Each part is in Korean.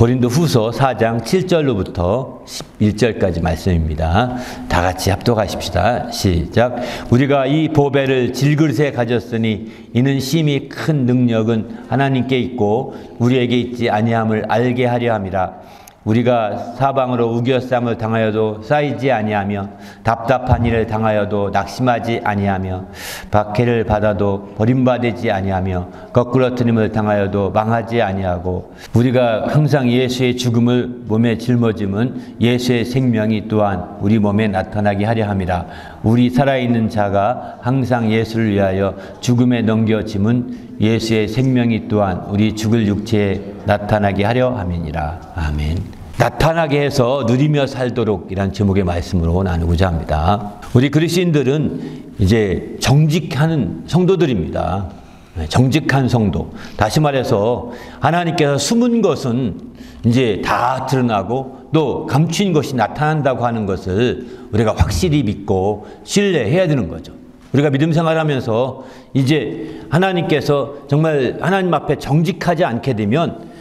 고린도후서 4장 7절로부터 11절까지 말씀입니다. 다 같이 합독하십시다. 시작. 우리가 이 보배를 질그릇에 가졌으니 이는 심히 큰 능력은 하나님께 있고 우리에게 있지 아니함을 알게 하려 함이라. 우리가 사방으로 우겨쌈을 당하여도 쌓이지 아니하며 답답한 일을 당하여도 낙심하지 아니하며 박해를 받아도 버림받지 아니하며 거꾸로 틀림을 당하여도 망하지 아니하고 우리가 항상 예수의 죽음을 몸에 짊어짐은 예수의 생명이 또한 우리 몸에 나타나게 하려 함이라. 우리 살아있는 자가 항상 예수를 위하여 죽음에 넘겨짐은 예수의 생명이 또한 우리 죽을 육체에 나타나게 하려 함이니라. 아멘. 나타나게 해서 누리며 살도록 이란 제목의 말씀으로 나누고자 합니다. 우리 그리스도인들은 이제 정직하는 성도들입니다. 정직한 성도. 다시 말해서 하나님께서 숨은 것은 이제 다 드러나고 또 감추인 것이 나타난다고 하는 것을 우리가 확실히 믿고 신뢰해야 되는 거죠. 우리가 믿음 생활하면서 이제 하나님께서 정말 하나님 앞에 정직하지 않게 되면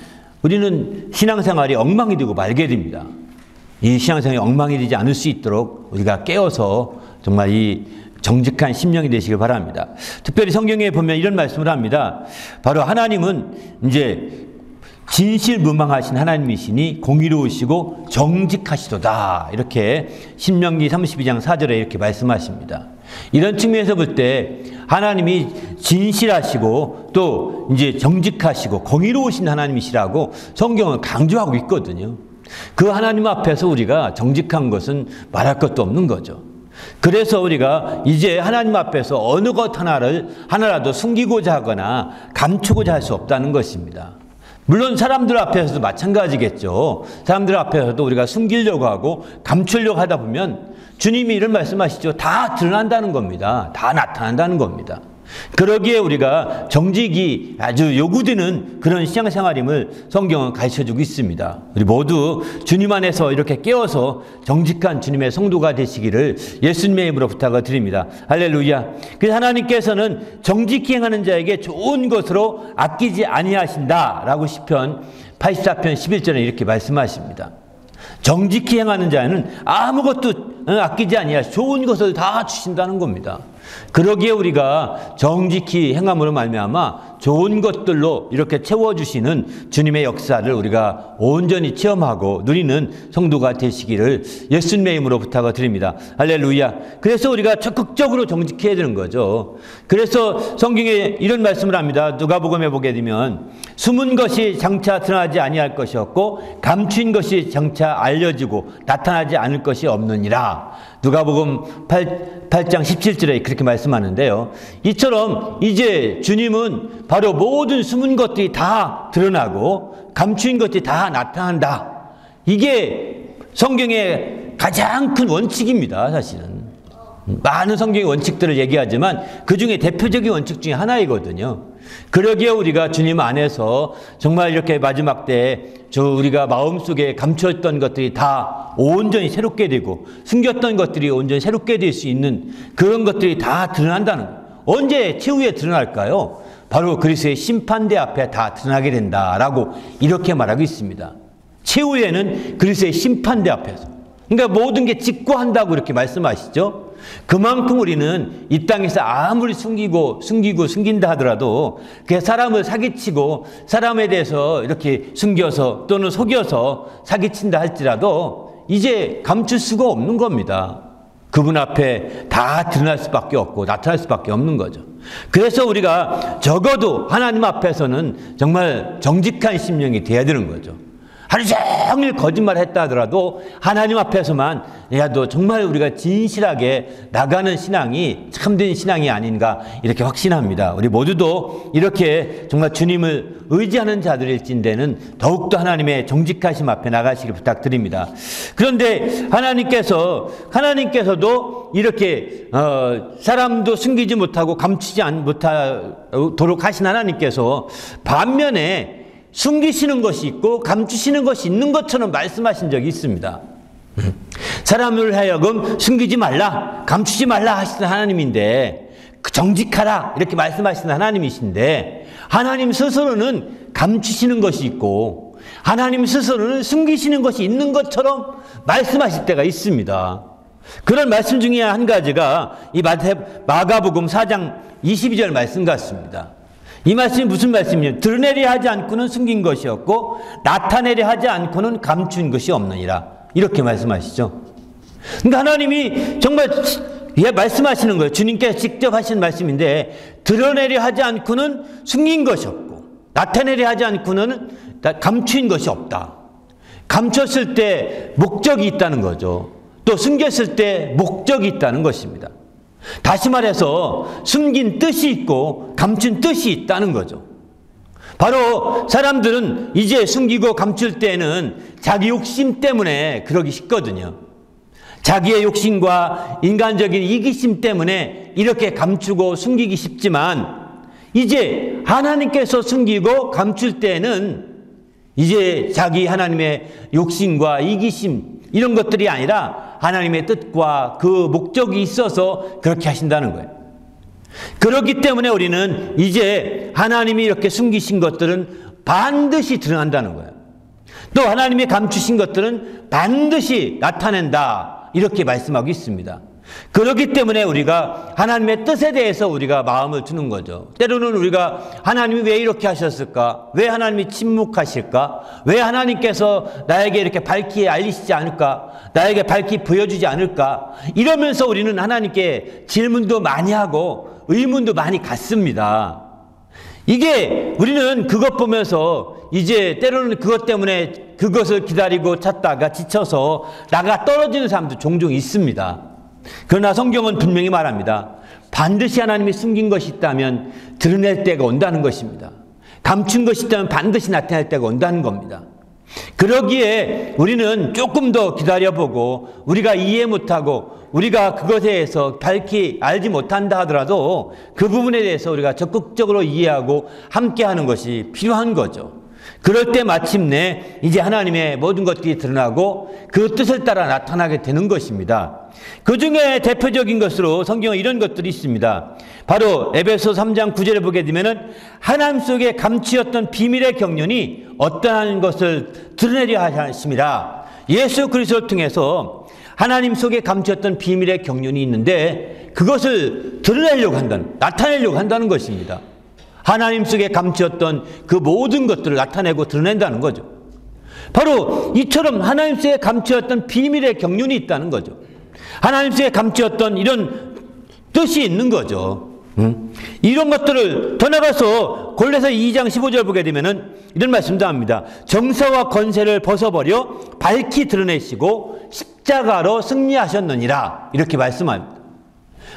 우리는 신앙생활이 엉망이 되고 말게 됩니다. 이 신앙생활이 엉망이 되지 않을 수 있도록 우리가 깨어서 정말 이 정직한 심령이 되시길 바랍니다. 특별히 성경에 보면 이런 말씀을 합니다. 바로 하나님은 이제 진실무망하신 하나님이시니 공의로우시고 정직하시도다. 이렇게 신명기 32장 4절에 이렇게 말씀하십니다. 이런 측면에서 볼 때 하나님이 진실하시고 또 이제 정직하시고 공의로우신 하나님이시라고 성경은 강조하고 있거든요. 그 하나님 앞에서 우리가 정직한 것은 말할 것도 없는 거죠. 그래서 우리가 이제 하나님 앞에서 어느 것 하나라도 숨기고자 하거나 감추고자 할 수 없다는 것입니다. 물론 사람들 앞에서도 마찬가지겠죠. 사람들 앞에서도 우리가 숨기려고 하고 감추려고 하다 보면 주님이 이런 말씀하시죠. 다 드러난다는 겁니다. 다 나타난다는 겁니다. 그러기에 우리가 정직이 아주 요구되는 그런 신앙생활임을 성경은 가르쳐주고 있습니다. 우리 모두 주님 안에서 이렇게 깨어서 정직한 주님의 성도가 되시기를 예수님의 이름으로 부탁을 드립니다. 할렐루야. 그래서 하나님께서는 정직히 행하는 자에게 좋은 것으로 아끼지 아니하신다라고 시편 84편 11절에 이렇게 말씀하십니다. 정직히 행하는 자는 아무것도 아끼지 아니하시고 좋은 것을 다 주신다는 겁니다. 그러기에 우리가 정직히 행함으로 말미암아 좋은 것들로 이렇게 채워주시는 주님의 역사를 우리가 온전히 체험하고 누리는 성도가 되시기를 예수님의 이름으로 부탁을 드립니다. 할렐루야. 그래서 우리가 적극적으로 정직해야 되는 거죠. 그래서 성경에 이런 말씀을 합니다. 누가복음에 보게 되면 숨은 것이 장차 드러나지 아니할 것이었고 감추인 것이 장차 알려지고 나타나지 않을 것이 없느니라. 누가복음 8장 17절에 그렇게 말씀하는데요. 이처럼 이제 주님은 바로 모든 숨은 것들이 다 드러나고 감추인 것들이 다 나타난다. 이게 성경의 가장 큰 원칙입니다. 사실은 많은 성경의 원칙들을 얘기하지만 그 중에 대표적인 원칙 중에 하나이거든요. 그러기에 우리가 주님 안에서 정말 이렇게 마지막 때 우리가 마음속에 감추었던 것들이 다 온전히 새롭게 되고 숨겼던 것들이 온전히 새롭게 될 수 있는 그런 것들이 다 드러난다는 거예요. 언제 최후에 드러날까요? 바로 그리스도의 심판대 앞에 다 드러나게 된다라고 이렇게 말하고 있습니다. 최후에는 그리스도의 심판대 앞에서. 그러니까 모든 게 직고한다고 이렇게 말씀하시죠. 그만큼 우리는 이 땅에서 아무리 숨긴다 하더라도 그 사람을 사기치고 사람에 대해서 이렇게 숨겨서 또는 속여서 사기친다 할지라도 이제 감출 수가 없는 겁니다. 그분 앞에 다 드러날 수밖에 없고 나타날 수밖에 없는 거죠. 그래서 우리가 적어도 하나님 앞에서는 정말 정직한 심령이 돼야 되는 거죠. 하루 종일 거짓말 했다 하더라도 하나님 앞에서만 야도 정말 우리가 진실하게 나가는 신앙이 참된 신앙이 아닌가 이렇게 확신합니다. 우리 모두도 이렇게 정말 주님을 의지하는 자들일진데는 더욱더 하나님의 정직하심 앞에 나가시길 부탁드립니다. 그런데 하나님께서도 이렇게 사람도 숨기지 못하고 감추지 못하도록 하신 하나님께서 반면에 숨기시는 것이 있고 감추시는 것이 있는 것처럼 말씀하신 적이 있습니다. 사람을 하여금 숨기지 말라, 감추지 말라 하시는 하나님인데 정직하라 이렇게 말씀하시는 하나님이신데 하나님 스스로는 감추시는 것이 있고 하나님 스스로는 숨기시는 것이 있는 것처럼 말씀하실 때가 있습니다. 그런 말씀 중에 한 가지가 이 마가복음 4장 22절 말씀 같습니다. 이 말씀이 무슨 말씀이냐면 드러내려 하지 않고는 숨긴 것이 없고 나타내려 하지 않고는 감춘 것이 없느니라. 이렇게 말씀하시죠. 그러니까 하나님이 정말 말씀하시는 거예요. 주님께서 직접 하신 말씀인데 드러내려 하지 않고는 숨긴 것이 없고 나타내려 하지 않고는 감춘 것이 없다. 감췄을 때 목적이 있다는 거죠. 또 숨겼을 때 목적이 있다는 것입니다. 다시 말해서 숨긴 뜻이 있고 감춘 뜻이 있다는 거죠. 바로 사람들은 이제 숨기고 감출 때는 자기 욕심 때문에 그러기 쉽거든요. 자기의 욕심과 인간적인 이기심 때문에 이렇게 감추고 숨기기 쉽지만 이제 하나님께서 숨기고 감출 때는 이제 자기 하나님의 욕심과 이기심 이런 것들이 아니라 하나님의 뜻과 그 목적이 있어서 그렇게 하신다는 거예요. 그렇기 때문에 우리는 이제 하나님이 이렇게 숨기신 것들은 반드시 드러난다는 거예요. 또 하나님이 감추신 것들은 반드시 나타낸다. 이렇게 말씀하고 있습니다. 그렇기 때문에 우리가 하나님의 뜻에 대해서 우리가 마음을 두는 거죠. 때로는 우리가 하나님이 왜 이렇게 하셨을까? 왜 하나님이 침묵하실까? 왜 하나님께서 나에게 이렇게 밝히 알리시지 않을까? 나에게 밝히 보여주지 않을까? 이러면서 우리는 하나님께 질문도 많이 하고 의문도 많이 갖습니다. 이게 우리는 그것 보면서 이제 때로는 그것 때문에 그것을 기다리고 찾다가 지쳐서 나가 떨어지는 사람도 종종 있습니다. 그러나 성경은 분명히 말합니다. 반드시 하나님이 숨긴 것이 있다면 드러낼 때가 온다는 것입니다. 감춘 것이 있다면 반드시 나타날 때가 온다는 겁니다. 그러기에 우리는 조금 더 기다려보고 우리가 이해 못하고 우리가 그것에 대해서 밝히 알지 못한다 하더라도 그 부분에 대해서 우리가 적극적으로 이해하고 함께하는 것이 필요한 거죠. 그럴 때 마침내 이제 하나님의 모든 것들이 드러나고 그 뜻을 따라 나타나게 되는 것입니다. 그 중에 대표적인 것으로 성경에 이런 것들이 있습니다. 바로 에베소 3장 9절에 보게 되면은 하나님 속에 감추었던 비밀의 경륜이 어떠한 것을 드러내려 하심이라. 예수 그리스도를 통해서 하나님 속에 감추었던 비밀의 경륜이 있는데 그것을 드러내려고 한다는, 나타내려고 한다는 것입니다. 하나님 속에 감추었던 그 모든 것들을 나타내고 드러낸다는 거죠. 바로 이처럼 하나님 속에 감추었던 비밀의 경륜이 있다는 거죠. 하나님 속에 감추었던 이런 뜻이 있는 거죠. 이런 것들을 더 나가서 골로새 2장 15절 보게 되면은 이런 말씀도 합니다. 정사와 권세를 벗어버려 밝히 드러내시고 십자가로 승리하셨느니라. 이렇게 말씀합니다.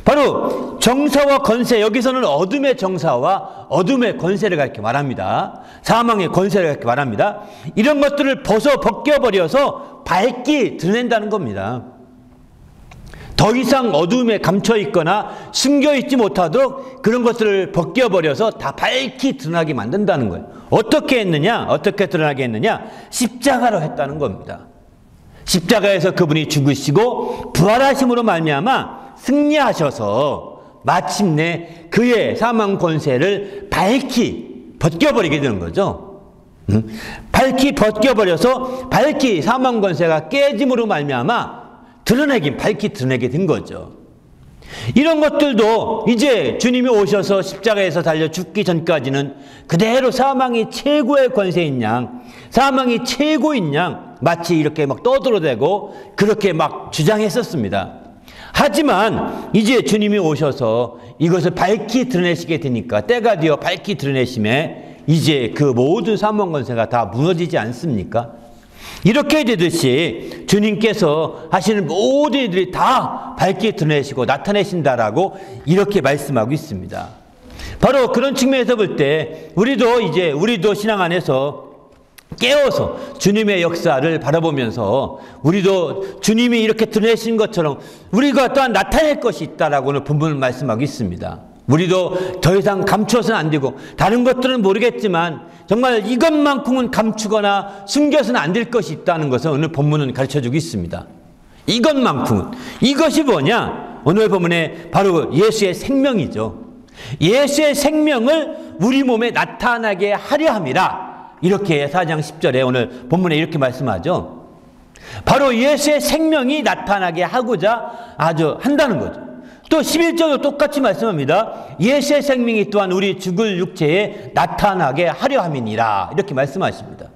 바로 정사와 권세, 여기서는 어둠의 정사와 어둠의 권세를 이렇게 말합니다. 사망의 권세를 이렇게 말합니다. 이런 것들을 벗겨버려서 밝게 드러낸다는 겁니다. 더 이상 어둠에 감춰 있거나 숨겨 있지 못하도록 그런 것들을 벗겨버려서 다 밝게 드러나게 만든다는 거예요. 어떻게 했느냐? 어떻게 드러나게 했느냐? 십자가로 했다는 겁니다. 십자가에서 그분이 죽으시고 부활하심으로 말미암아 승리하셔서 마침내 그의 사망 권세를 밝히 벗겨버리게 되는 거죠. 밝히 벗겨버려서 밝히 사망 권세가 깨짐으로 말미암아 밝히 드러내게 된 거죠. 이런 것들도 이제 주님이 오셔서 십자가에서 달려 죽기 전까지는 그대로 사망이 최고의 권세인 양, 사망이 최고인 양 마치 이렇게 막 떠들어대고 그렇게 막 주장했었습니다. 하지만 이제 주님이 오셔서 이것을 밝히 드러내시게 되니까 때가 되어 밝히 드러내심에 이제 그 모든 사망 권세가 다 무너지지 않습니까? 이렇게 되듯이 주님께서 하시는 모든 일들이 다 밝게 드러내시고 나타내신다라고 이렇게 말씀하고 있습니다. 바로 그런 측면에서 볼 때 우리도 신앙 안에서 깨어서 주님의 역사를 바라보면서 우리도 주님이 이렇게 드러내신 것처럼 우리가 또한 나타낼 것이 있다라고 오늘 본문을 말씀하고 있습니다. 우리도 더 이상 감추어서는 안 되고 다른 것들은 모르겠지만 정말 이것만큼은 감추거나 숨겨서는 안 될 것이 있다는 것을 오늘 본문은 가르쳐주고 있습니다. 이것만큼은. 이것이 뭐냐? 오늘 본문에 바로 예수의 생명이죠. 예수의 생명을 우리 몸에 나타나게 하려 함이라. 이렇게 4장 10절에 오늘 본문에 이렇게 말씀하죠. 바로 예수의 생명이 나타나게 하고자 아주 한다는 거죠. 또 11절도 똑같이 말씀합니다. 예수의 생명이 또한 우리 죽을 육체에 나타나게 하려 함이니라. 이렇게 말씀하십니다.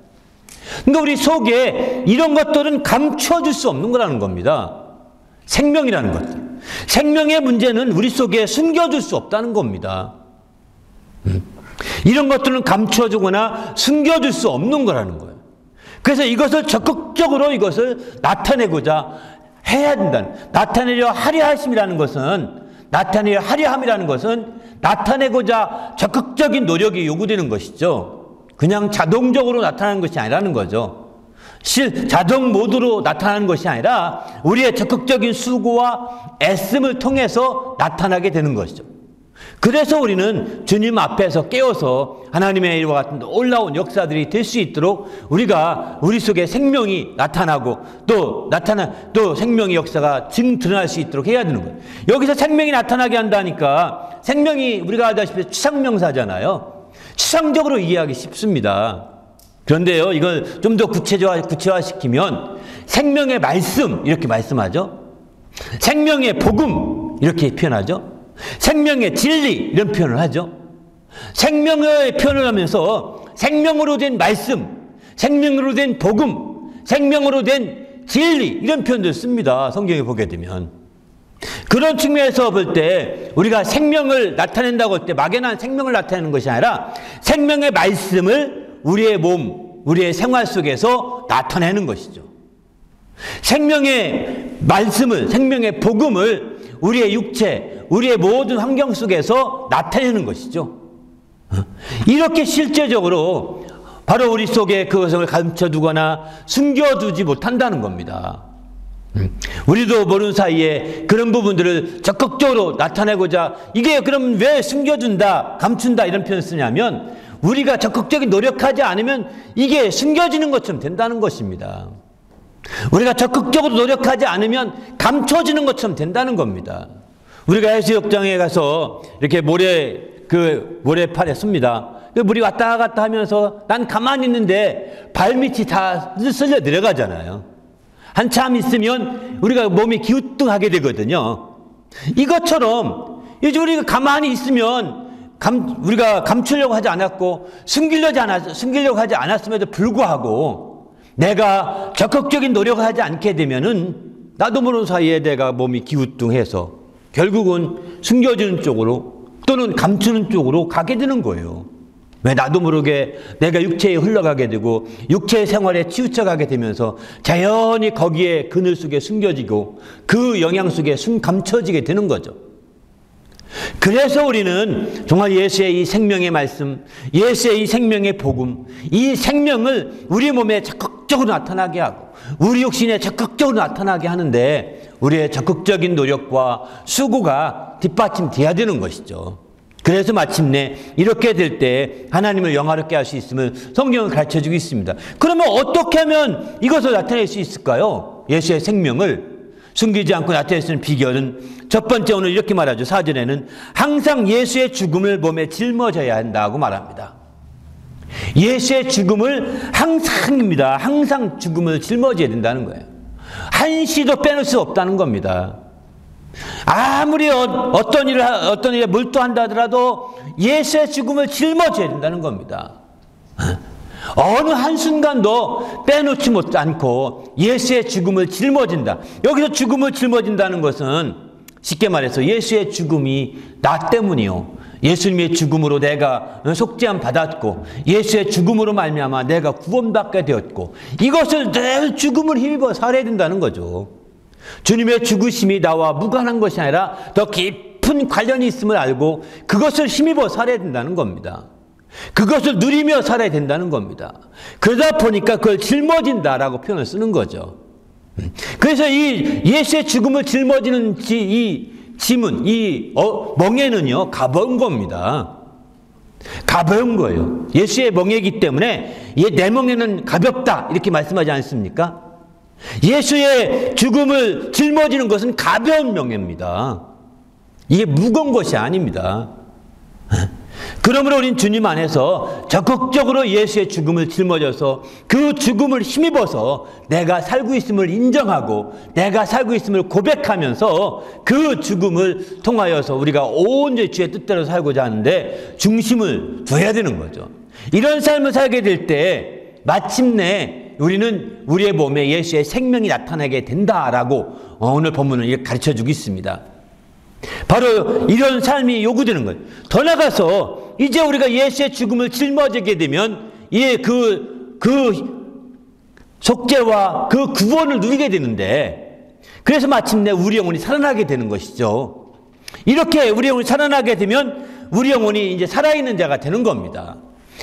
그러니까 우리 속에 이런 것들은 감춰줄 수 없는 거라는 겁니다. 생명이라는 것들. 생명의 문제는 우리 속에 숨겨줄 수 없다는 겁니다. 이런 것들은 감춰주거나 숨겨줄 수 없는 거라는 거예요. 그래서 이것을 적극적으로 이것을 나타내고자 해야 된다는, 나타내려 하려 하심이라는 것은, 나타내려 하려 함이라는 것은 나타내고자 적극적인 노력이 요구되는 것이죠. 그냥 자동적으로 나타나는 것이 아니라는 거죠. 자동 모드로 나타나는 것이 아니라 우리의 적극적인 수고와 애씀을 통해서 나타나게 되는 것이죠. 그래서 우리는 주님 앞에서 깨어서 하나님의 일과 같은 놀라운 역사들이 될 수 있도록 우리가 우리 속에 생명이 나타나고 또 생명의 역사가 드러날 수 있도록 해야 되는 거예요. 여기서 생명이 나타나게 한다니까 생명이 우리가 알다시피 추상명사잖아요. 추상적으로 이해하기 쉽습니다. 그런데요, 이걸 좀 더 구체화시키면 생명의 말씀 이렇게 말씀하죠. 생명의 복음 이렇게 표현하죠. 생명의 진리 이런 표현을 하죠. 생명의 표현을 하면서 생명으로 된 말씀, 생명으로 된 복음, 생명으로 된 진리 이런 표현들 씁니다. 성경에 보게 되면. 그런 측면에서 볼 때 우리가 생명을 나타낸다고 할 때 막연한 생명을 나타내는 것이 아니라 생명의 말씀을 우리의 몸, 우리의 생활 속에서 나타내는 것이죠. 생명의 말씀을, 생명의 복음을 우리의 육체, 우리의 모든 환경 속에서 나타내는 것이죠. 이렇게 실제적으로 바로 우리 속에 그것을 감춰두거나 숨겨두지 못한다는 겁니다. 우리도 모르는 사이에 그런 부분들을 적극적으로 나타내고자 이게 그럼 왜 숨겨둔다, 감춘다 이런 표현을 쓰냐면 우리가 적극적인 노력하지 않으면 이게 숨겨지는 것처럼 된다는 것입니다. 우리가 적극적으로 노력하지 않으면 감춰지는 것처럼 된다는 겁니다. 우리가 해수욕장에 가서 이렇게 모래판에 씁니다. 물이 왔다 갔다 하면서 난 가만히 있는데 발밑이 다 쓸려 내려가잖아요. 한참 있으면 우리가 몸이 기우뚱하게 되거든요. 이것처럼 이제 우리가 가만히 있으면 우리가 감추려고 하지 않았고 숨기려고 하지 않았음에도 불구하고 내가 적극적인 노력을 하지 않게 되면은 나도 모르는 사이에 내가 몸이 기우뚱해서 결국은 숨겨지는 쪽으로 또는 감추는 쪽으로 가게 되는 거예요. 왜 나도 모르게 내가 육체에 흘러가게 되고 육체의 생활에 치우쳐가게 되면서 자연히 거기에 그늘 속에 숨겨지고 그 영향 속에 감춰지게 되는 거죠. 그래서 우리는 정말 예수의 이 생명의 말씀, 예수의 이 생명의 복음, 이 생명을 우리 몸에 적극적으로 나타나게 하고 우리 육신에 적극적으로 나타나게 하는데 우리의 적극적인 노력과 수고가 뒷받침돼야 되는 것이죠. 그래서 마침내 이렇게 될 때 하나님을 영화롭게 할 수 있음을 성경은 가르쳐주고 있습니다. 그러면 어떻게 하면 이것을 나타낼 수 있을까요? 예수의 생명을 숨기지 않고 나타낼 수 있는 비결은 첫 번째 오늘 이렇게 말하죠. 4절에는 항상 예수의 죽음을 몸에 짊어져야 한다고 말합니다. 예수의 죽음을 항상입니다. 항상 죽음을 짊어져야 된다는 거예요. 한시도 빼놓을 수 없다는 겁니다. 아무리 어떤 일에 몰두한다 하더라도 예수의 죽음을 짊어져야 된다는 겁니다. 어느 한순간도 빼놓지 않고 예수의 죽음을 짊어진다. 여기서 죽음을 짊어진다는 것은 쉽게 말해서 예수의 죽음이 나 때문이요. 예수님의 죽음으로 내가 속죄함 받았고 예수의 죽음으로 말미암아 내가 구원받게 되었고 이것을 늘 죽음을 힘입어 살아야 된다는 거죠. 주님의 죽으심이 나와 무관한 것이 아니라 더 깊은 관련이 있음을 알고 그것을 힘입어 살아야 된다는 겁니다. 그것을 누리며 살아야 된다는 겁니다. 그러다 보니까 그걸 짊어진다라고 표현을 쓰는 거죠. 그래서 이 예수의 죽음을 짊어지는 이 짐은, 멍에는요, 가벼운 겁니다. 가벼운 거예요. 예수의 멍에이기 때문에 내 멍에는 가볍다 이렇게 말씀하지 않습니까? 예수의 죽음을 짊어지는 것은 가벼운 멍에입니다. 이게 무거운 것이 아닙니다. 그러므로 우린 주님 안에서 적극적으로 예수의 죽음을 짊어져서 그 죽음을 힘입어서 내가 살고 있음을 인정하고 내가 살고 있음을 고백하면서 그 죽음을 통하여서 우리가 온전히 주의 뜻대로 살고자 하는데 중심을 둬야 되는 거죠. 이런 삶을 살게 될 때 마침내 우리는 우리의 몸에 예수의 생명이 나타나게 된다라고 오늘 본문은 이렇게 가르쳐주고 있습니다. 바로 이런 삶이 요구되는 거예요. 더 나아가서 이제 우리가 예수의 죽음을 짊어지게 되면 그 속죄와 그 구원을 누리게 되는데, 그래서 마침내 우리 영혼이 살아나게 되는 것이죠. 이렇게 우리 영혼이 살아나게 되면 우리 영혼이 이제 살아있는 자가 되는 겁니다.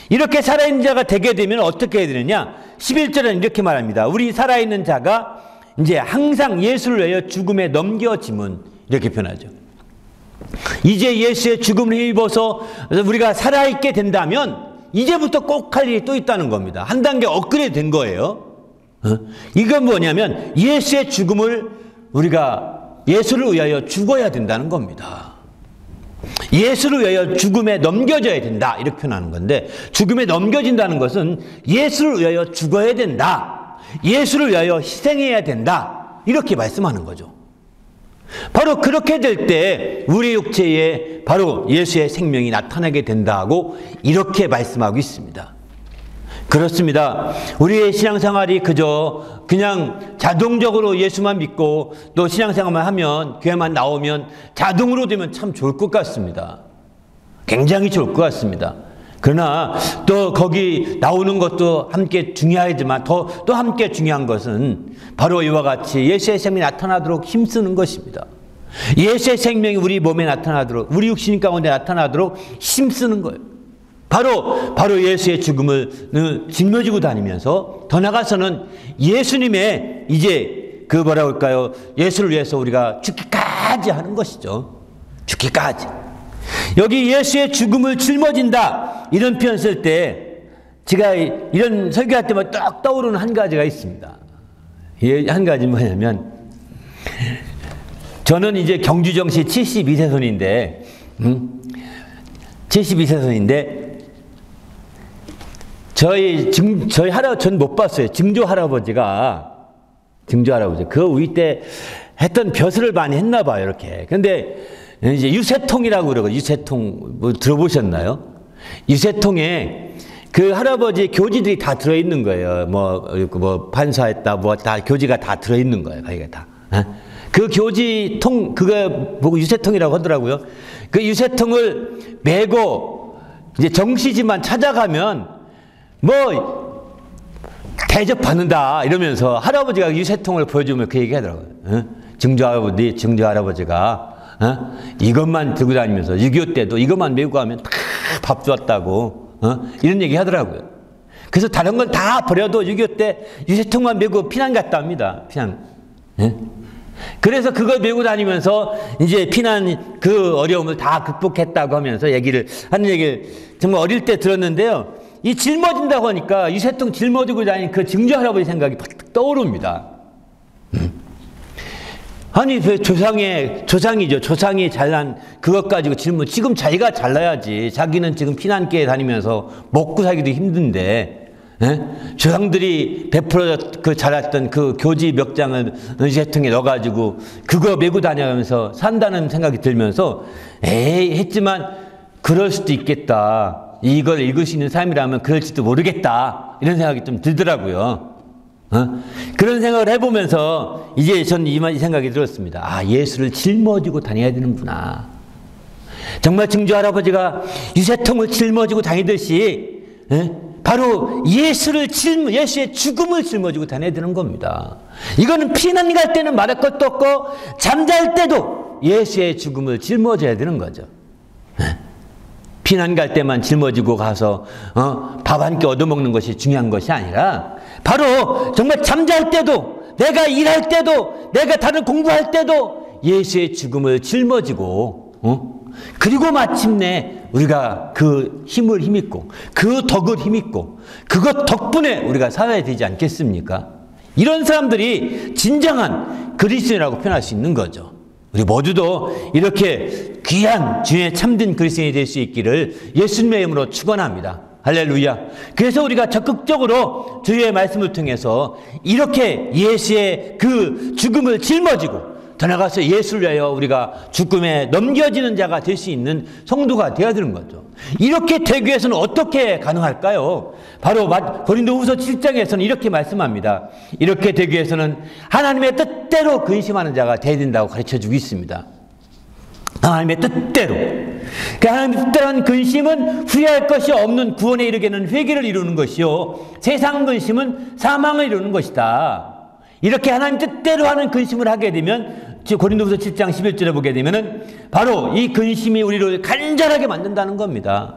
이렇게 살아있는 자가 되게 되면 어떻게 해야 되느냐? 11절은 이렇게 말합니다. 우리 살아있는 자가 이제 항상 예수를 위하여 죽음에 넘겨짐은, 이렇게 표현하죠. 이제 예수의 죽음을 힘입어서 우리가 살아있게 된다면 이제부터 꼭 할 일이 또 있다는 겁니다. 한 단계 업그레이드 된 거예요. 이건 뭐냐면 예수의 죽음을 우리가 예수를 위하여 죽어야 된다는 겁니다. 예수를 위하여 죽음에 넘겨져야 된다, 이렇게 표현하는 건데, 죽음에 넘겨진다는 것은 예수를 위하여 죽어야 된다, 예수를 위하여 희생해야 된다, 이렇게 말씀하는 거죠. 바로 그렇게 될 때 우리 육체에 바로 예수의 생명이 나타나게 된다고 이렇게 말씀하고 있습니다. 그렇습니다. 우리의 신앙생활이 그냥 자동적으로 예수만 믿고 또 신앙생활만 하면, 교회만 나오면 자동으로 되면 참 좋을 것 같습니다. 굉장히 좋을 것 같습니다. 그러나 또 거기 나오는 것도 함께 중요하지만 또 함께 중요한 것은 바로 이와 같이 예수의 생명이 나타나도록 힘쓰는 것입니다. 예수의 생명이 우리 몸에 나타나도록, 우리 육신 가운데 나타나도록 힘쓰는 거예요. 바로 예수의 죽음을 짊어지고 다니면서 더 나아가서는 예수님의 이제 뭐라고 할까요? 예수를 위해서 우리가 죽기까지 하는 것이죠. 죽기까지. 여기 예수의 죽음을 짊어진다, 이런 표현 쓸 때 제가 이런 설교할 때마다 딱 떠오르는 한 가지가 있습니다. 한 가지 뭐냐면, 저는 이제 경주정시 72세손인데 72세손인데 저희 전 못 봤어요. 증조 할아버지가 그 우리 때 했던 벼슬을 많이 했나 봐요, 이렇게. 근데 이제 유세통이라고 그러고, 유세통 뭐 들어보셨나요? 유세통에 그 할아버지 교지들이 다 들어있는 거예요. 뭐 판사했다, 뭐 다 교지가 다 들어있는 거예요, 거기가 다. 그 교지통, 그거 보고 유세통이라고 하더라고요. 그 유세통을 메고 이제 정시지만 찾아가면 뭐 대접받는다 이러면서 할아버지가 유세통을 보여주면 그 얘기 하더라고요. 증조 할아버지가 이것만 들고 다니면서 6.25 때도 이것만 메고 가면 다 밥 줬다고 이런 얘기 하더라고요. 그래서 다른 건 다 버려도 6.25 때 유세통만 메고 피난 갔다 합니다. 피난. 그래서 그걸 메고 다니면서 이제 피난 그 어려움을 다 극복했다고 하면서 하는 얘기를 정말 어릴 때 들었는데요. 이 짊어진다고 하니까 유세통 짊어지고 다니는 그 증조 할아버지 생각이 팍 떠오릅니다. 아니, 그 조상이죠. 조상이 잘난 그것 가지고 지금 자기가 잘나야지. 자기는 지금 피난길에 다니면서 먹고 살기도 힘든데, 조상들이 베풀어 자랐던 그 교지 몇 장을 유세통에 넣어가지고 그거 메고 다녀가면서 산다는 생각이 들면서, 했지만 그럴 수도 있겠다. 이걸 읽을 수 있는 삶이라면 그럴지도 모르겠다, 이런 생각이 좀 들더라고요. 그런 생각을 해보면서 이제 전 이 생각이 들었습니다. 예수를 짊어지고 다녀야 되는구나. 정말 증조 할아버지가 유세통을 짊어지고 다니듯이 바로 예수의 죽음을 짊어지고 다녀야 되는 겁니다. 이거는 피난 갈 때는 말할 것도 없고 잠잘 때도 예수의 죽음을 짊어져야 되는 거죠. 피난 갈 때만 짊어지고 가서 밥 한 끼 얻어먹는 것이 중요한 것이 아니라, 바로 정말 잠잘 때도, 내가 일할 때도, 내가 다른 공부할 때도 예수의 죽음을 짊어지고, 그리고 마침내 우리가 그 힘을 힘입고 그 덕을 힘입고 그것 덕분에 우리가 살아야 되지 않겠습니까? 이런 사람들이 진정한 그리스도인이라고 표현할 수 있는 거죠. 우리 모두도 이렇게 귀한 주의 참된 그리스도인이 될 수 있기를 예수님의 이름으로 축원합니다. 할렐루야. 그래서 우리가 적극적으로 주의 말씀을 통해서 이렇게 예수의 그 죽음을 짊어지고 더 나아가서 예수를 위하여 우리가 죽음에 넘겨지는 자가 될 수 있는 성도가 되어야 되는 거죠. 이렇게 되기 위해서는 어떻게 가능할까요? 바로 고린도후서 7장에서는 이렇게 말씀합니다. 이렇게 되기 위해서는 하나님의 뜻대로 근심하는 자가 되어야 된다고 가르쳐주고 있습니다. 하나님의 뜻대로. 그 하나님의 뜻대로는 근심은 후회할 것이 없는 구원에 이르게는 회개를 이루는 것이요, 세상 근심은 사망을 이루는 것이다. 이렇게 하나님 뜻대로 하는 근심을 하게 되면, 고린도후서 7장 11절에 보게 되면은 바로 이 근심이 우리를 간절하게 만든다는 겁니다.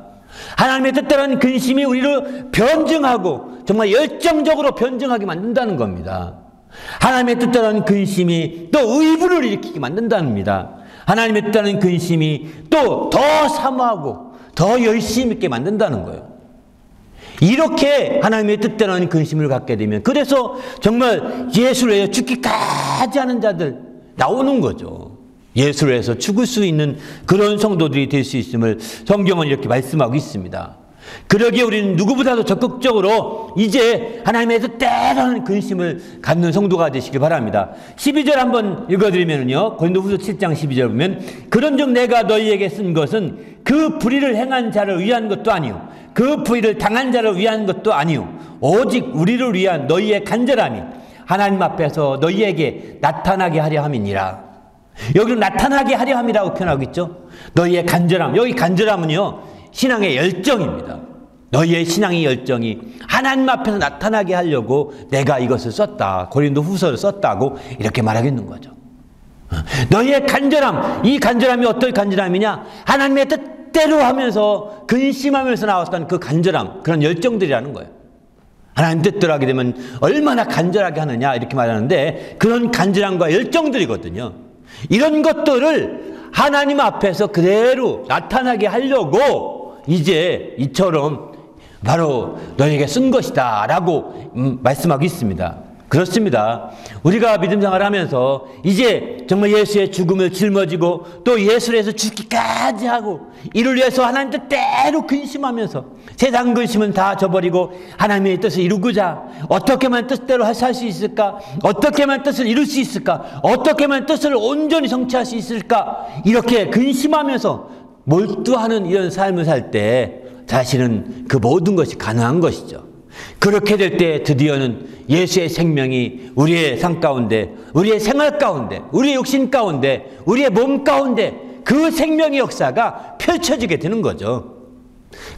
하나님의 뜻대로 하는 근심이 우리를 변증하고 정말 열정적으로 변증하게 만든다는 겁니다. 하나님의 뜻대로 하는 근심이 또 의분을 일으키게 만든다는 겁니다. 하나님의 뜻대로 하는 근심이 또 더 사모하고 더 열심히 있게 만든다는 거예요. 이렇게 하나님의 뜻대로 하는 근심을 갖게 되면, 그래서 정말 예수를 위해 죽기까지 하는 자들 나오는 거죠. 예수를 위해서 죽을 수 있는 그런 성도들이 될 수 있음을 성경은 이렇게 말씀하고 있습니다. 그러기에 우리는 누구보다도 적극적으로 이제 하나님의 뜻대로 하는 근심을 갖는 성도가 되시길 바랍니다. 12절 한번 읽어드리면요, 고린도후서 7장 12절 보면, 그런즉 내가 너희에게 쓴 것은 그 불의를 행한 자를 위한 것도 아니요 그 불의를 당한 자를 위한 것도 아니요 오직 우리를 위한 너희의 간절함이 하나님 앞에서 너희에게 나타나게 하려 함이니라. 여기는 나타나게 하려 함이라고 표현하고 있죠. 너희의 간절함, 여기 간절함은요 신앙의 열정입니다. 너희의 신앙의 열정이 하나님 앞에서 나타나게 하려고 내가 이것을 썼다, 고린도 후서를 썼다고 이렇게 말하고 있는 거죠. 너희의 간절함, 이 간절함이 어떤 간절함이냐, 하나님의 뜻대로 하면서 근심하면서 나왔던 그 간절함, 그런 열정들이라는 거예요. 하나님 뜻대로 하게 되면 얼마나 간절하게 하느냐 이렇게 말하는데, 그런 간절함과 열정들이거든요. 이런 것들을 하나님 앞에서 그대로 나타나게 하려고 이제 이처럼 바로 너에게 쓴 것이다 라고 말씀하고 있습니다. 그렇습니다. 우리가 믿음 생활을 하면서 이제 정말 예수의 죽음을 짊어지고 또 예수를 위해서 죽기까지 하고 이를 위해서 하나님 뜻대로 근심하면서 세상 근심은 다 저버리고 하나님의 뜻을 이루고자, 어떻게만 뜻대로 살 수 있을까, 어떻게만 뜻을 이룰 수 있을까, 어떻게만 뜻을 온전히 성취할 수 있을까, 이렇게 근심하면서 몰두하는 이런 삶을 살 때 사실은 그 모든 것이 가능한 것이죠. 그렇게 될 때 드디어는 예수의 생명이 우리의 삶 가운데, 우리의 생활 가운데, 우리의 육신 가운데, 우리의 몸 가운데 그 생명의 역사가 펼쳐지게 되는 거죠.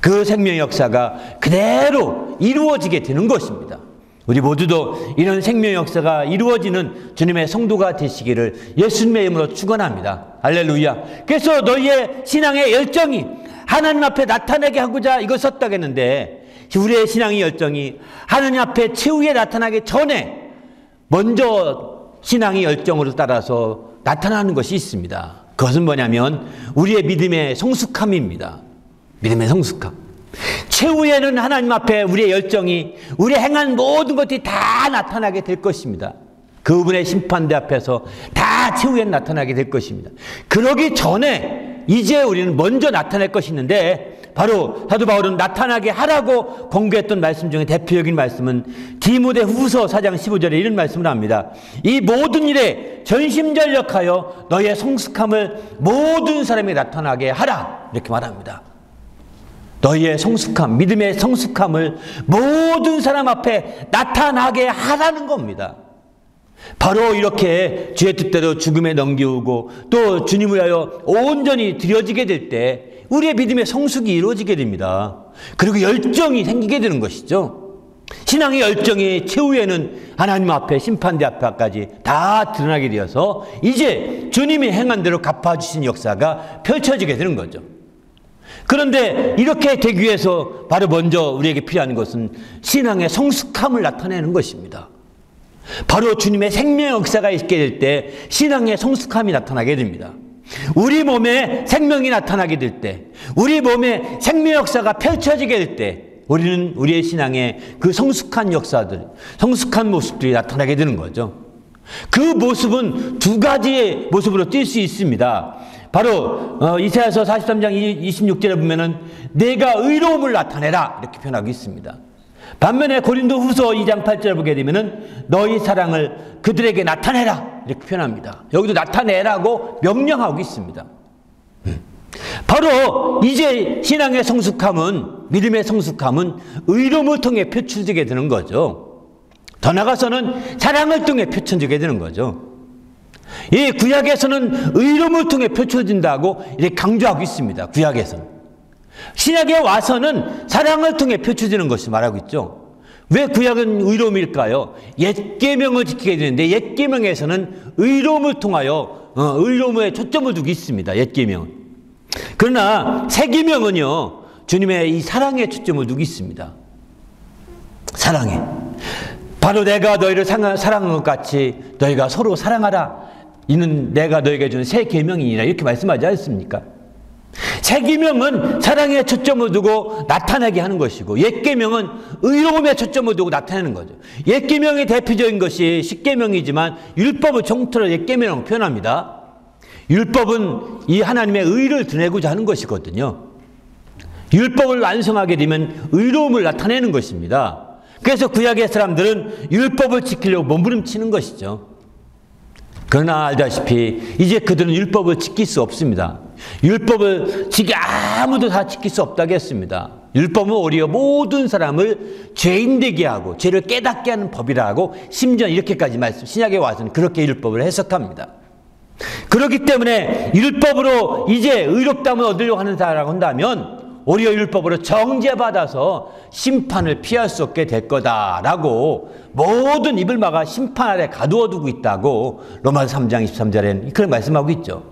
그 생명의 역사가 그대로 이루어지게 되는 것입니다. 우리 모두도 이런 생명의 역사가 이루어지는 주님의 성도가 되시기를 예수님의 이름으로 축원합니다. 할렐루야. 그래서 너희의 신앙의 열정이 하나님 앞에 나타나게 하고자 이걸 썼다고 했는데, 우리의 신앙의 열정이 하나님 앞에 최후에 나타나기 전에 먼저 신앙의 열정으로 따라서 나타나는 것이 있습니다. 그것은 뭐냐면 우리의 믿음의 성숙함입니다. 믿음의 성숙함. 최후에는 하나님 앞에 우리의 열정이, 우리 행한 모든 것들이 다 나타나게 될 것입니다. 그분의 심판대 앞에서 다 최후에는 나타나게 될 것입니다. 그러기 전에 이제 우리는 먼저 나타날 것이 있는데, 바로 사도 바울은 나타나게 하라고 공개했던 말씀 중에 대표적인 말씀은 디모데후서 4장 15절에 이런 말씀을 합니다. 이 모든 일에 전심전력하여 너의 성숙함을 모든 사람에게 나타나게 하라, 이렇게 말합니다. 너희의 성숙함, 믿음의 성숙함을 모든 사람 앞에 나타나게 하라는 겁니다. 바로 이렇게 주의 뜻대로 죽음에 넘기우고 또 주님을 위하여 온전히 드려지게 될 때 우리의 믿음의 성숙이 이루어지게 됩니다. 그리고 열정이 생기게 되는 것이죠. 신앙의 열정이 최후에는 하나님 앞에, 심판대 앞에까지 다 드러나게 되어서 이제 주님이 행한 대로 갚아주신 역사가 펼쳐지게 되는 거죠. 그런데 이렇게 되기 위해서 바로 먼저 우리에게 필요한 것은 신앙의 성숙함을 나타내는 것입니다. 바로 주님의 생명의 역사가 있게 될 때 신앙의 성숙함이 나타나게 됩니다. 우리 몸에 생명이 나타나게 될 때, 우리 몸에 생명의 역사가 펼쳐지게 될 때 우리는 우리의 신앙의 그 성숙한 역사들, 성숙한 모습들이 나타나게 되는 거죠. 그 모습은 두 가지의 모습으로 뛸 수 있습니다. 바로 이사야서 43장 26절에 보면은 내가 의로움을 나타내라 이렇게 표현하고 있습니다. 반면에 고린도후서 2장 8절에 보게 되면은 너희 사랑을 그들에게 나타내라 이렇게 표현합니다. 여기도 나타내라고 명령하고 있습니다. 바로 이제 신앙의 성숙함은, 믿음의 성숙함은 의로움을 통해 표출되게 되는 거죠. 더 나아가서는 사랑을 통해 표출되게 되는 거죠. 이 구약에서는 의로움을 통해 표출된다고 이렇게 강조하고 있습니다. 구약에서는. 신약에 와서는 사랑을 통해 표출되는 것을 말하고 있죠. 왜 구약은 의로움일까요? 옛 계명을 지키게 되는데 옛 계명에서는 의로움을 통하여 의로움에 초점을 두고 있습니다. 옛 계명은. 그러나 새 계명은요, 주님의 이 사랑에 초점을 두고 있습니다. 사랑에. 바로 내가 너희를 사랑한 것 같이 너희가 서로 사랑하라. 이는 내가 너희에게 준 새 계명이니라 이렇게 말씀하지 않습니까? 새 계명은 사랑에 초점을 두고 나타나게 하는 것이고 옛 계명은 의로움에 초점을 두고 나타내는 거죠. 옛 계명의 대표적인 것이 십계명이지만 율법을 총틀어 옛 계명이라고 표현합니다. 율법은 이 하나님의 의를 드러내고자 하는 것이거든요. 율법을 완성하게 되면 의로움을 나타내는 것입니다. 그래서 구약의 사람들은 율법을 지키려고 몸부림치는 것이죠. 그러나 알다시피 이제 그들은 율법을 지킬 수 없습니다. 율법을 아무도 다 지킬 수 없다고 했습니다. 율법은 오히려 모든 사람을 죄인되게 하고 죄를 깨닫게 하는 법이라고 심지어 이렇게까지 신약에 와서는 그렇게 율법을 해석합니다. 그렇기 때문에 율법으로 이제 의롭다함을 얻으려고 하는 사람이라고 한다면 오히려 율법으로 정죄받아서 심판을 피할 수 없게 될 거다라고 모든 입을 막아 심판 아래 가두어두고 있다고 로마서 3장 23절에는 그런 말씀하고 있죠.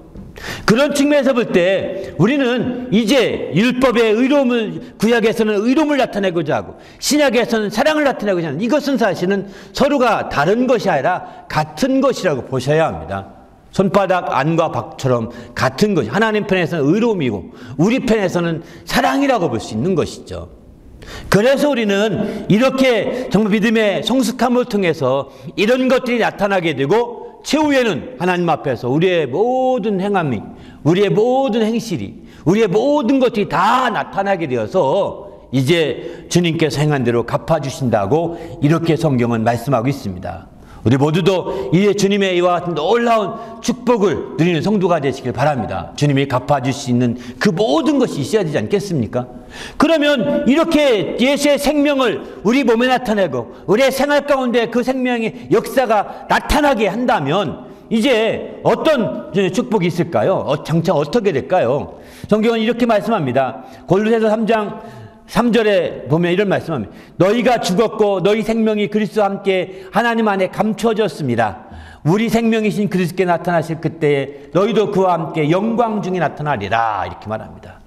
그런 측면에서 볼 때 우리는 이제 율법의 의로움을, 구약에서는 의로움을 나타내고자 하고 신약에서는 사랑을 나타내고자 하는, 이것은 사실은 서로가 다른 것이 아니라 같은 것이라고 보셔야 합니다. 손바닥 안과 박처럼 같은 것이, 하나님 편에서는 의로움이고 우리 편에서는 사랑이라고 볼 수 있는 것이죠. 그래서 우리는 이렇게 정말 믿음의 성숙함을 통해서 이런 것들이 나타나게 되고 최후에는 하나님 앞에서 우리의 모든 행함이, 우리의 모든 행실이, 우리의 모든 것들이 다 나타나게 되어서 이제 주님께서 행한 대로 갚아주신다고 이렇게 성경은 말씀하고 있습니다. 우리 모두도 이제 주님의 이와 같은 놀라운 축복을 누리는 성도가 되시길 바랍니다. 주님이 갚아줄 수 있는 그 모든 것이 있어야 되지 않겠습니까? 그러면 이렇게 예수의 생명을 우리 몸에 나타내고 우리의 생활 가운데 그 생명의 역사가 나타나게 한다면 이제 어떤 축복이 있을까요? 장차 어떻게 될까요? 성경은 이렇게 말씀합니다. 골로새서 3장 3절에 보면 이런 말씀합니다. 너희가 죽었고 너희 생명이 그리스도와 함께 하나님 안에 감추어졌습니다. 우리 생명이신 그리스도께 나타나실 그때에 너희도 그와 함께 영광 중에 나타나리라 이렇게 말합니다.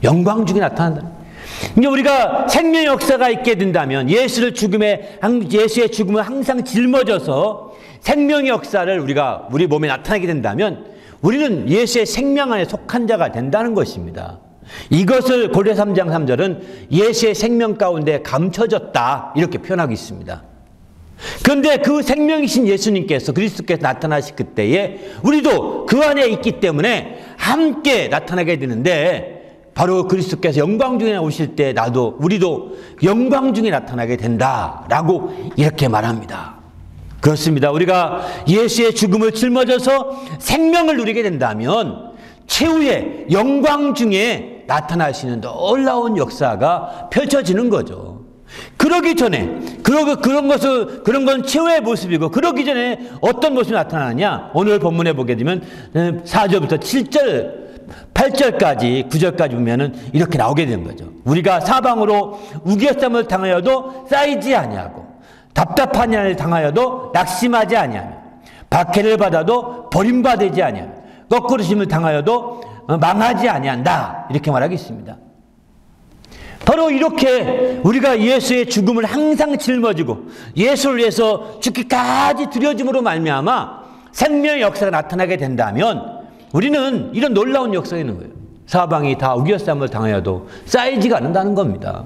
영광 중에 나타난다. 이제 우리가 생명의 역사가 있게 된다면 예수의 죽음을 항상 짊어져서 생명의 역사를 우리 몸에 나타나게 된다면 우리는 예수의 생명 안에 속한 자가 된다는 것입니다. 이것을 골로새 3장 3절은 예수의 생명 가운데 감춰졌다 이렇게 표현하고 있습니다. 그런데 그 생명이신 예수님께서 그리스도께서 나타나실 그때에 우리도 그 안에 있기 때문에 함께 나타나게 되는데 바로 그리스도께서 영광 중에 오실 때 우리도 영광 중에 나타나게 된다라고 이렇게 말합니다. 그렇습니다. 우리가 예수의 죽음을 짊어져서 생명을 누리게 된다면 최후의 영광 중에 나타나시는 놀라운 역사가 펼쳐지는 거죠. 그러기 전에 그런 건 최후의 모습이고 그러기 전에 어떤 모습이 나타나느냐? 오늘 본문에 보게 되면 4절부터 7절 8절까지 9절까지 보면은 이렇게 나오게 되는 거죠. 우리가 사방으로 우겨쌈을 당하여도 쌓이지 아니하고 답답한 일을 당하여도 낙심하지 아니하며 박해를 받아도 버림받지 아니하며 거꾸르심을 당하여도 망하지 아니한다 이렇게 말하겠습니다. 바로 이렇게 우리가 예수의 죽음을 항상 짊어지고 예수를 위해서 죽기까지 드려짐으로 말미암아 생명의 역사가 나타나게 된다면 우리는 이런 놀라운 역사가 있는 거예요. 사방이 다 우겨쌈을 당하여도 쌓이지가 않는다는 겁니다.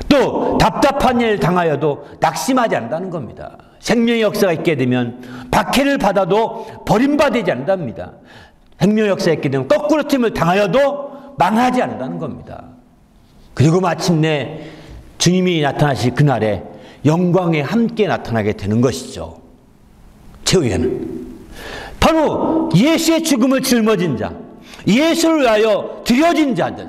또 답답한 일을 당하여도 낙심하지 않는다는 겁니다. 생명의 역사가 있게 되면 박해를 받아도 버림받지 않는답니다. 생명의 역사가 있게 되면 거꾸로 팀을 당하여도 망하지 않는다는 겁니다. 그리고 마침내 주님이 나타나실 그날에 영광에 함께 나타나게 되는 것이죠. 최후에는 바로 예수의 죽음을 짊어진 자, 예수를 위하여 드려진 자들,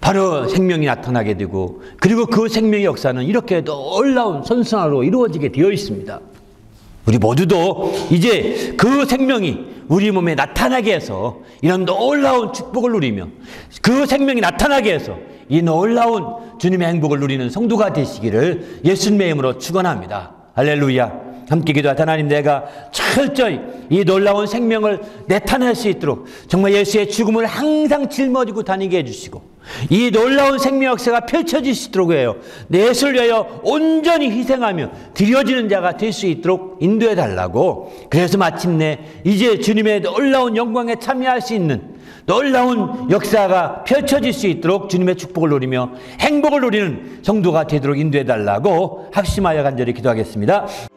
바로 생명이 나타나게 되고, 그리고 그 생명의 역사는 이렇게 놀라운 선순환으로 이루어지게 되어 있습니다. 우리 모두도 이제 그 생명이 우리 몸에 나타나게 해서 이런 놀라운 축복을 누리며, 그 생명이 나타나게 해서 이 놀라운 주님의 행복을 누리는 성도가 되시기를 예수님의 이름으로 축원합니다. 할렐루야. 함께 기도하자. 하나님, 내가 철저히 이 놀라운 생명을 나타낼 수 있도록 정말 예수의 죽음을 항상 짊어지고 다니게 해주시고, 이 놀라운 생명 역사가 펼쳐질 수 있도록 해요. 예수를 위하여 온전히 희생하며 드려지는 자가 될 수 있도록 인도해 달라고. 그래서 마침내 이제 주님의 놀라운 영광에 참여할 수 있는 놀라운 역사가 펼쳐질 수 있도록 주님의 축복을 누리며 행복을 누리는 성도가 되도록 인도해 달라고 합심하여 간절히 기도하겠습니다.